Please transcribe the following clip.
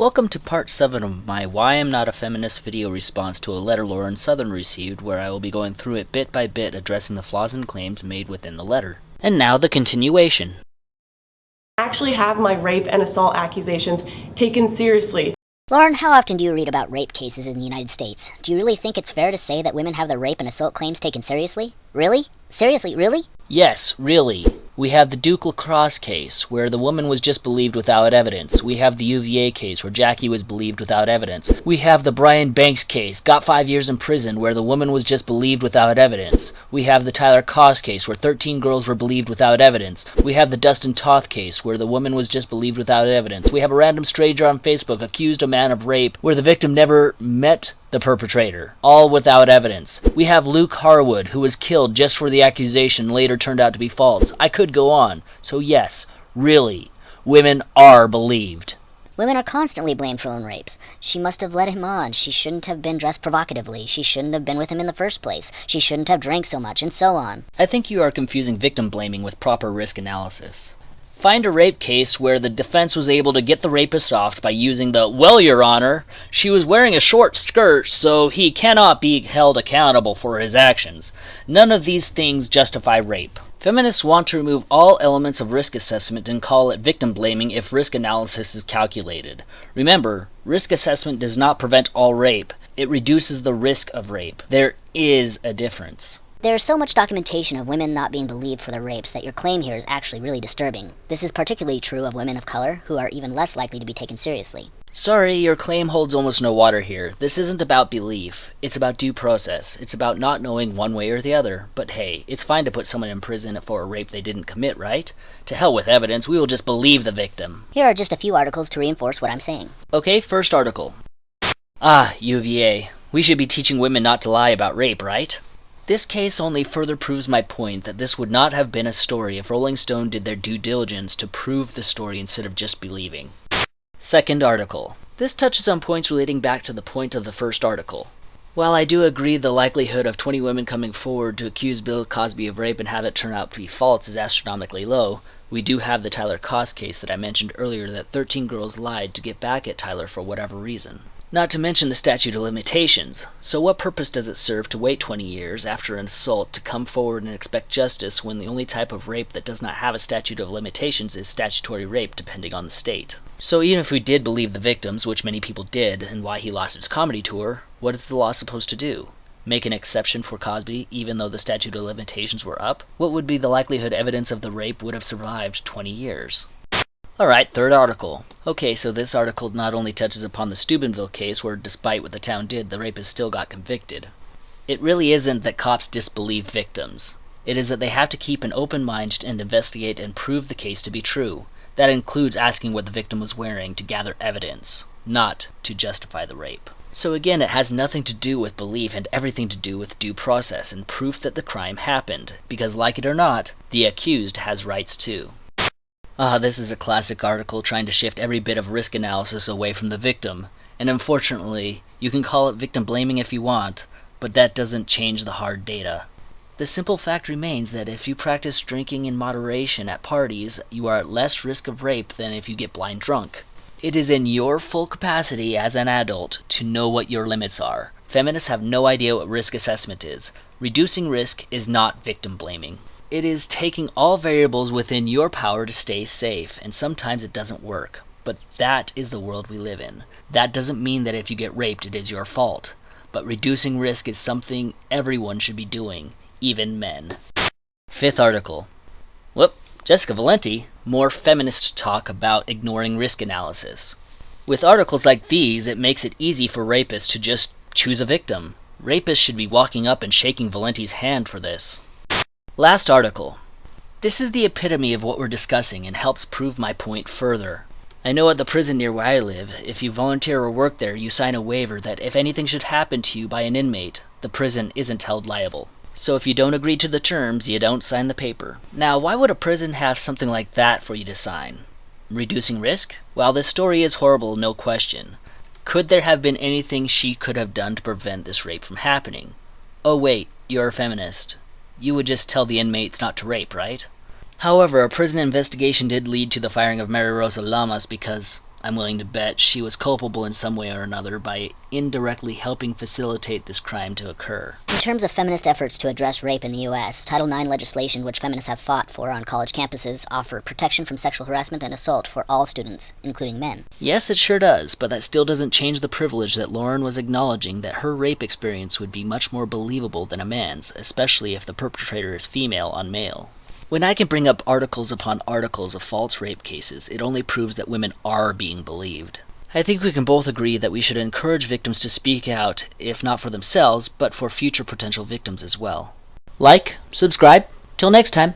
Welcome to part 7 of my Why I'm Not a Feminist video response to a letter Lauren Southern received, where I will be going through it bit by bit, addressing the flaws and claims made within the letter. And now the continuation. I actually have my rape and assault accusations taken seriously. Lauren, how often do you read about rape cases in the United States? Do you really think it's fair to say that women have their rape and assault claims taken seriously? Really? Seriously, really? Yes, really. We have the Duke Lacrosse case, where the woman was just believed without evidence. We have the UVA case, where Jackie was believed without evidence. We have the Brian Banks case, got 5 years in prison, where the woman was just believed without evidence. We have the Tyler Koss case, where 13 girls were believed without evidence. We have the Dustin Toth case, where the woman was just believed without evidence. We have a random stranger on Facebook accused a man of rape, where the victim never met the perpetrator, all without evidence. We have Luke Harwood, who was killed just for the accusation later turned out to be false. I could go on. So yes, really, women are believed. Women are constantly blamed for lone rapes. She must have led him on. She shouldn't have been dressed provocatively. She shouldn't have been with him in the first place. She shouldn't have drank so much, and so on. I think you are confusing victim blaming with proper risk analysis. Find a rape case where the defense was able to get the rapist off by using the, "Well, Your Honor, she was wearing a short skirt, so he cannot be held accountable for his actions." None of these things justify rape. Feminists want to remove all elements of risk assessment and call it victim blaming if risk analysis is calculated. Remember, risk assessment does not prevent all rape. It reduces the risk of rape. There is a difference. There is so much documentation of women not being believed for their rapes that your claim here is actually really disturbing. This is particularly true of women of color, who are even less likely to be taken seriously. Sorry, your claim holds almost no water here. This isn't about belief. It's about due process. It's about not knowing one way or the other. But hey, it's fine to put someone in prison for a rape they didn't commit, right? To hell with evidence, we will just believe the victim. Here are just a few articles to reinforce what I'm saying. Okay, first article. UVA. We should be teaching women not to lie about rape, right? This case only further proves my point that this would not have been a story if Rolling Stone did their due diligence to prove the story instead of just believing. Second article. This touches on points relating back to the point of the first article. While I do agree the likelihood of 20 women coming forward to accuse Bill Cosby of rape and have it turn out to be false is astronomically low, we do have the Tyler Koss case that I mentioned earlier that 13 girls lied to get back at Tyler for whatever reason. Not to mention the statute of limitations. So what purpose does it serve to wait 20 years after an assault to come forward and expect justice when the only type of rape that does not have a statute of limitations is statutory rape, depending on the state? So even if we did believe the victims, which many people did, and why he lost his comedy tour, what is the law supposed to do? Make an exception for Cosby even though the statute of limitations were up? What would be the likelihood evidence of the rape would have survived 20 years? Alright, third article. Okay, so this article not only touches upon the Steubenville case where despite what the town did, the rapist still got convicted. It really isn't that cops disbelieve victims. It is that they have to keep an open mind and investigate and prove the case to be true. That includes asking what the victim was wearing to gather evidence, not to justify the rape. So again, it has nothing to do with belief and everything to do with due process and proof that the crime happened, because like it or not, the accused has rights too. This is a classic article trying to shift every bit of risk analysis away from the victim, and unfortunately, you can call it victim blaming if you want, but that doesn't change the hard data. The simple fact remains that if you practice drinking in moderation at parties, you are at less risk of rape than if you get blind drunk. It is in your full capacity as an adult to know what your limits are. Feminists have no idea what risk assessment is. Reducing risk is not victim blaming. It is taking all variables within your power to stay safe, and sometimes it doesn't work. But that is the world we live in. That doesn't mean that if you get raped, it is your fault. But reducing risk is something everyone should be doing, even men. Fifth article. Jessica Valenti, more feminist talk about ignoring risk analysis. With articles like these, it makes it easy for rapists to just choose a victim. Rapists should be walking up and shaking Valenti's hand for this. Last article. This is the epitome of what we're discussing and helps prove my point further. I know at the prison near where I live, if you volunteer or work there, you sign a waiver that if anything should happen to you by an inmate, the prison isn't held liable. So if you don't agree to the terms, you don't sign the paper. Now, why would a prison have something like that for you to sign? Reducing risk? While this story is horrible, no question. Could there have been anything she could have done to prevent this rape from happening? Oh wait, you're a feminist. You would just tell the inmates not to rape, right? However, a prison investigation did lead to the firing of Mary Rosa Lamas because I'm willing to bet she was culpable in some way or another by indirectly helping facilitate this crime to occur. In terms of feminist efforts to address rape in the U.S., Title IX legislation, which feminists have fought for on college campuses, offer protection from sexual harassment and assault for all students, including men. Yes, it sure does, but that still doesn't change the privilege that Lauren was acknowledging that her rape experience would be much more believable than a man's, especially if the perpetrator is female on male. When I can bring up articles upon articles of false rape cases, it only proves that women are being believed. I think we can both agree that we should encourage victims to speak out, if not for themselves, but for future potential victims as well. Like, subscribe, till next time.